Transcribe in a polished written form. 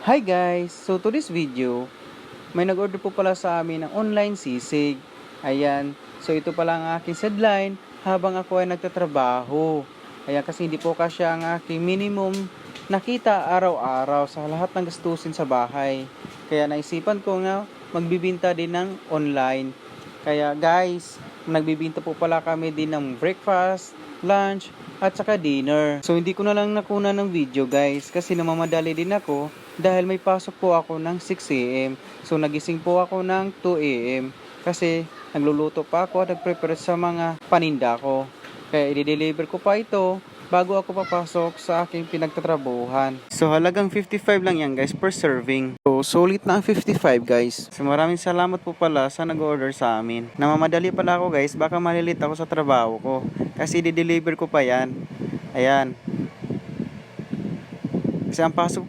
Hi guys! So to this video, may nag-order po pala sa amin ng online sisig. Ayan. So ito pala ang aking sideline habang ako ay nagtatrabaho. Ayan, kasi hindi po kasya ang aking minimum nakita araw-araw sa lahat ng gastusin sa bahay. Kaya naisipan ko nga magbibinta din ng online. Kaya guys, nagbibinta po pala kami din ng breakfast, lunch, at saka dinner. So hindi ko na lang nakuna ng video guys kasi namamadali din ako dahil may pasok po ako ng 6 a.m. So nagising po ako ng 2 a.m. kasi nagluluto pa ako at nagprepare sa mga paninda ko. Kaya i-deliver ko pa ito bago ako papasok sa aking pinagtatrabuhan. So halagang 55 lang yan guys per serving. So sulit na ang 55 guys. So maraming salamat po pala sa nag-order sa amin. Namamadali pala ako guys, baka malilit ako sa trabaho ko kasi i-deliver ko pa yan. Ayan. Kasi ang pasok